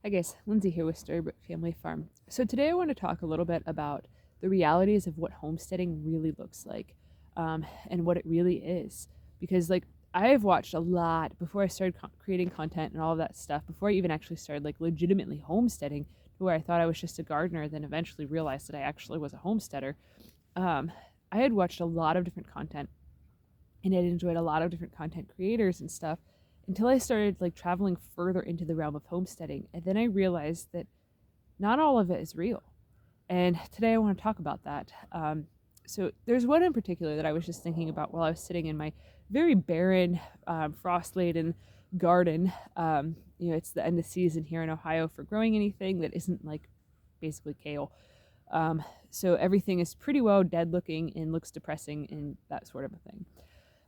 Hi guys, Lindsay here with Storybook Family Farm. So today I want to talk a little bit about the realities of what homesteading really looks like, and what it really is. Because I have watched a lot before I started creating content and all of that stuff. Before I even actually started legitimately homesteading, to where I thought I was just a gardener, then eventually realized that I actually was a homesteader. Um, I had watched a lot of different content and I'd enjoyed a lot of different content creators and stuff until I started traveling further into the realm of homesteading. And then I realized that not all of it is real. And today I want to talk about that. So there's one in particular that I was just thinking about while I was sitting in my very barren, frost-laden garden. It's the end of season here in Ohio for growing anything that isn't basically kale. So everything is pretty well dead looking and looks depressing and that sort of a thing.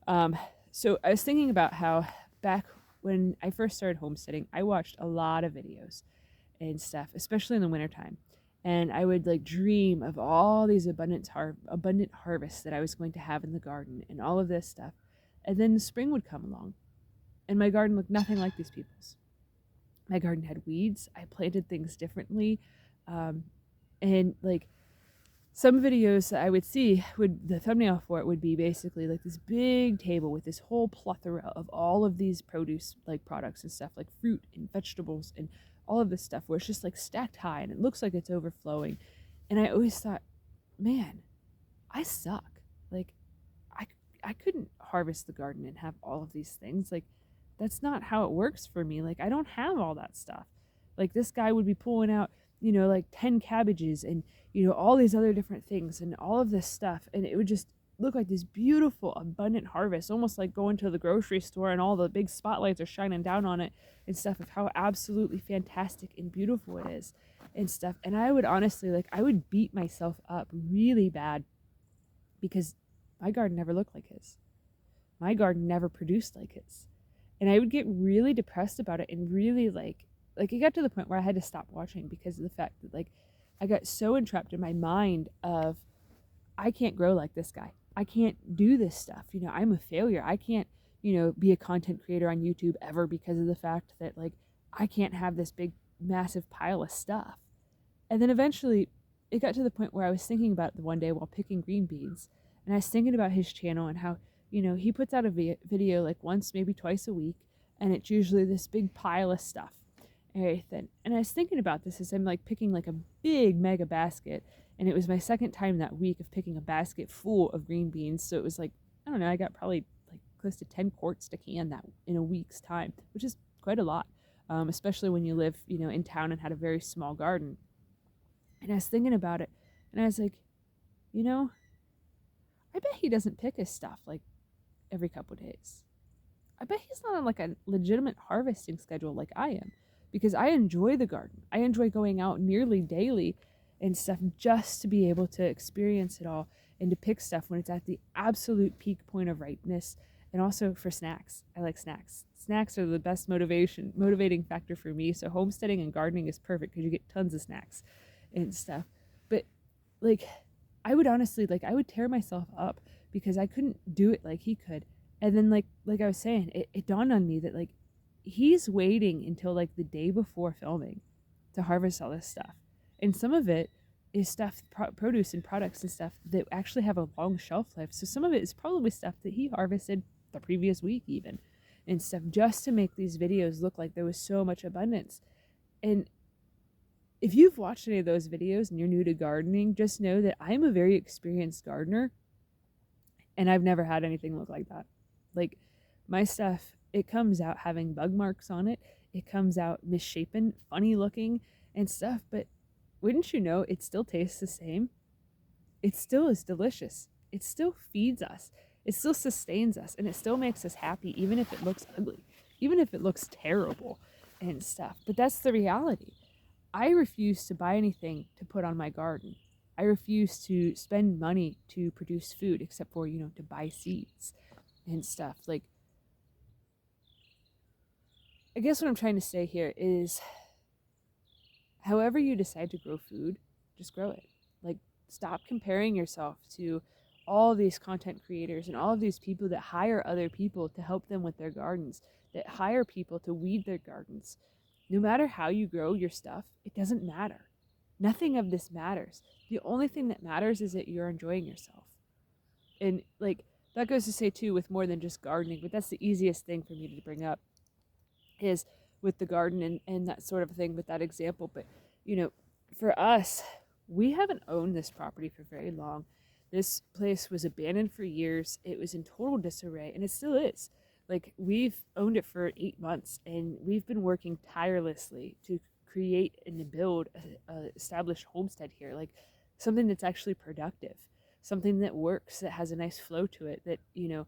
Um, so I was thinking about how back when I first started homesteading, I watched a lot of videos and stuff, especially in the wintertime. And I would dream of all these abundant harvests that I was going to have in the garden and all of this stuff. And then the spring would come along and my garden looked nothing like these people's. My garden had weeds. I planted things differently. And some videos that I would see, the thumbnail for it would be basically this big table with this whole plethora of all of these produce products and stuff, like fruit and vegetables and all of this stuff, where it's just stacked high and it looks like it's overflowing. And I always thought, man, I suck. Like I I couldn't harvest the garden and have all of these things. That's not how it works for me. I don't have all that stuff. This guy would be pulling out 10 cabbages and all these other different things and all of this stuff, and it would just look like this beautiful abundant harvest, almost like going to the grocery store and all the big spotlights are shining down on it and stuff, of how absolutely fantastic and beautiful it is and stuff. And I would honestly I would beat myself up really bad because my garden never looked like his. My garden never produced like his. And I would get really depressed about it and really it got to the point where I had to stop watching because of the fact that I got so entrapped in my mind of, I can't grow like this guy. I can't do this stuff. I'm a failure. I can't, be a content creator on YouTube ever because of the fact that I can't have this big massive pile of stuff. And then eventually it got to the point where I was thinking about it one day while picking green beans, and I was thinking about his channel and how, he puts out a video once, maybe twice a week, and it's usually this big pile of stuff and everything. And I was thinking about this as I'm picking a big mega basket, and it was my second time that week of picking a basket full of green beans. So it was I don't know, I got probably close to 10 quarts to can that in a week's time, which is quite a lot, especially when you live in town and had a very small garden. And I was thinking about it, and I was like, I bet he doesn't pick his stuff every couple of days. I bet he's not on a legitimate harvesting schedule like I am, because I enjoy the garden. I enjoy going out nearly daily and stuff just to be able to experience it all and to pick stuff when it's at the absolute peak point of ripeness. And also for snacks. I like snacks. Snacks are the best motivating factor for me. So homesteading and gardening is perfect because you get tons of snacks and stuff. But I would honestly I would tear myself up because I couldn't do it like he could. And then I was saying, it dawned on me that he's waiting until the day before filming to harvest all this stuff. And some of it is stuff, produce and products and stuff that actually have a long shelf life. So some of it is probably stuff that he harvested the previous week even and stuff, just to make these videos look like there was so much abundance. And if you've watched any of those videos and you're new to gardening, just know that I'm a very experienced gardener and I've never had anything look like that. My stuff, it comes out having bug marks on it. It comes out misshapen, funny looking and stuff, but wouldn't you know, it still tastes the same. It still is delicious. It still feeds us. It still sustains us, and it still makes us happy, even if it looks ugly, even if it looks terrible and stuff. But that's the reality. I refuse to buy anything to put on my garden. I refuse to spend money to produce food, except for, to buy seeds and stuff. I guess what I'm trying to say here is, however you decide to grow food, just grow it. Stop comparing yourself to all these content creators and all of these people that hire other people to help them with their gardens, that hire people to weed their gardens. No matter how you grow your stuff, it doesn't matter. Nothing of this matters. The only thing that matters is that you're enjoying yourself. And like that goes to say too with more than just gardening, but that's the easiest thing for me to bring up is with the garden and that sort of thing with that example. But you know, for us, we haven't owned this property for very long. This place was abandoned for years. It was in total disarray, and it still is. Like, we've owned it for 8 months, and we've been working tirelessly to create and build a established homestead here, like something that's actually productive, something that works, that has a nice flow to it, that, you know,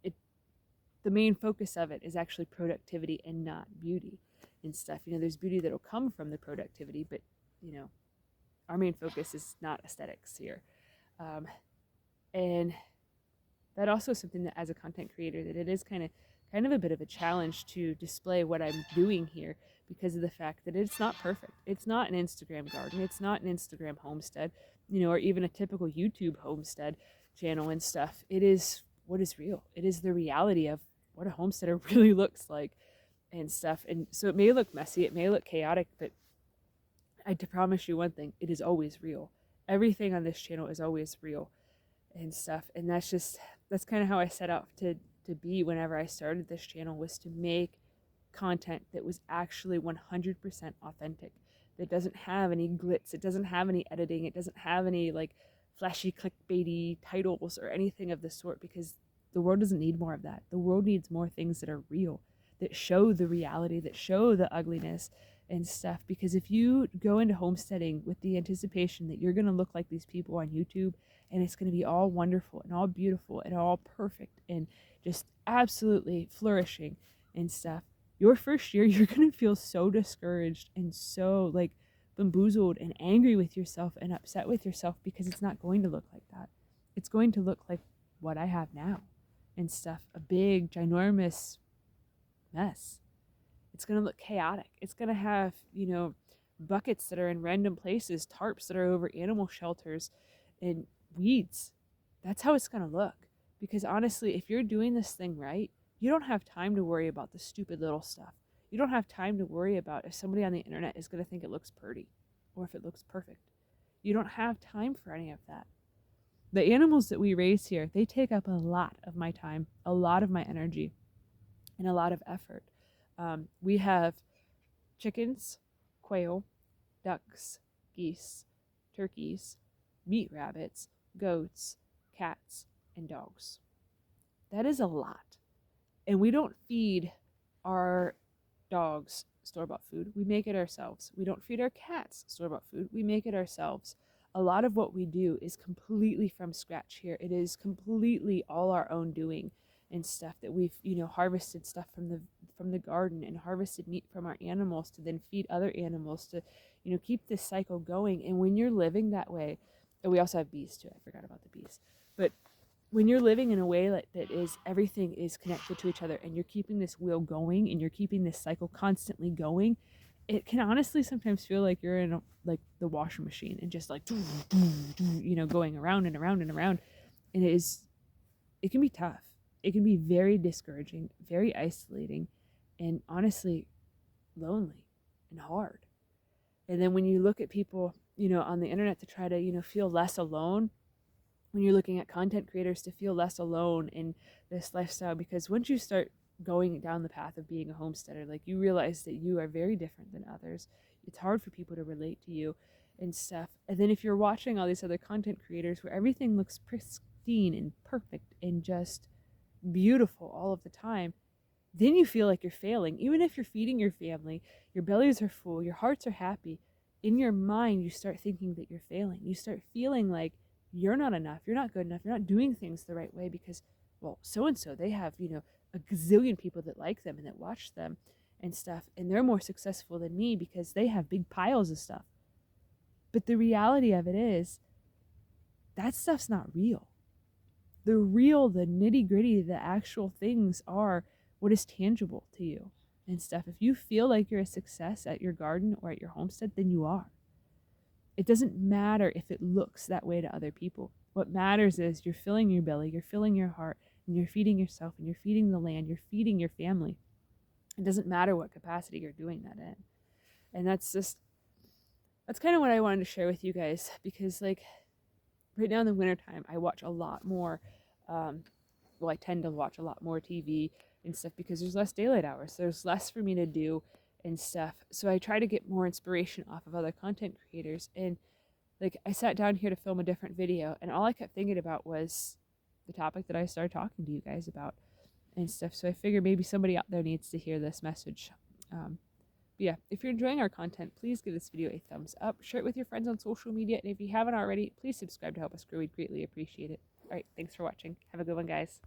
it the main focus of it is actually productivity and not beauty and stuff. You know, there's beauty that'll come from the productivity, but, you know, our main focus is not aesthetics here. And that also is something that, as a content creator, that it is kind of a bit of a challenge to display what I'm doing here, because of the fact that it's not perfect. It's not an Instagram garden. It's not an Instagram homestead, you know, or even a typical YouTube homestead channel and stuff. It is what is real. It is the reality of what a homesteader really looks like and stuff. And so it may look messy, it may look chaotic, but I promise you one thing, it is always real. Everything on this channel is always real and stuff. And that's kind of how I set out to be whenever I started this channel, was to make content that was actually 100% authentic, that doesn't have any glitz, it doesn't have any editing, it doesn't have any like flashy clickbaity titles or anything of the sort, because the world doesn't need more of that. The world needs more things that are real, that show the reality, that show the ugliness and stuff. Because if you go into homesteading with the anticipation that you're going to look like these people on YouTube, and it's going to be all wonderful and all beautiful and all perfect and just absolutely flourishing and stuff, your first year you're going to feel so discouraged and so like bamboozled and angry with yourself and upset with yourself, because it's not going to look like that. It's going to look like what I have now and stuff, a big ginormous mess. It's going to look chaotic. It's going to have, you know, buckets that are in random places, tarps that are over animal shelters, and weeds. That's how it's going to look. Because honestly, if you're doing this thing right, you don't have time to worry about the stupid little stuff. You don't have time to worry about if somebody on the internet is going to think it looks pretty or if it looks perfect. You don't have time for any of that. The animals that we raise here, they take up a lot of my time, a lot of my energy, and a lot of effort. We have chickens, quail, ducks, geese, turkeys, meat rabbits, goats, cats, and dogs. That is a lot. And we don't feed our dogs store-bought food. We make it ourselves. We don't feed our cats store-bought food. We make it ourselves. A lot of what we do is completely from scratch here. It is completely all our own doing and stuff, that we've, you know, harvested stuff from the garden and harvested meat from our animals to then feed other animals to, you know, keep this cycle going. And when you're living that way, and we also have bees too. I forgot about the bees. But when you're living in a way that is, everything is connected to each other, and you're keeping this wheel going and you're keeping this cycle constantly going, it can honestly sometimes feel like you're in like the washing machine and just like, you know, going around and around and around. And it can be tough. It can be very discouraging, very isolating, and honestly lonely and hard. And then when you look at people, you know, on the internet to try to, you know, feel less alone, when you're looking at content creators to feel less alone in this lifestyle, because once you start going down the path of being a homesteader, like, you realize that you are very different than others. It's hard for people to relate to you and stuff. And then if you're watching all these other content creators where everything looks pristine and perfect and just beautiful all of the time, then you feel like you're failing. Even if you're feeding your family, your bellies are full, your hearts are happy, in your mind you start thinking that you're failing. You start feeling like you're not enough, you're not good enough, you're not doing things the right way because, well, so and so, they have, you know, a gazillion people that like them and that watch them and stuff, and they're more successful than me because they have big piles of stuff. But the reality of it is, that stuff's not real. The real, the nitty gritty, the actual things are what is tangible to you and stuff. If you feel like you're a success at your garden or at your homestead, then you are. It doesn't matter if it looks that way to other people. What matters is you're filling your belly, you're filling your heart, and you're feeding yourself, and you're feeding the land, you're feeding your family. It doesn't matter what capacity you're doing that in. And that's kind of what I wanted to share with you guys, because like right now in the wintertime, I watch a lot more, well, I tend to watch a lot more TV and stuff because there's less daylight hours. There's less for me to do and stuff. So I try to get more inspiration off of other content creators. And like I sat down here to film a different video, and all I kept thinking about was the topic that I started talking to you guys about and stuff. So I figured maybe somebody out there needs to hear this message. But yeah, if you're enjoying our content, please give this video a thumbs up, share it with your friends on social media, and if you haven't already, please subscribe to help us grow. We'd greatly appreciate it. All right, thanks for watching. Have a good one, guys.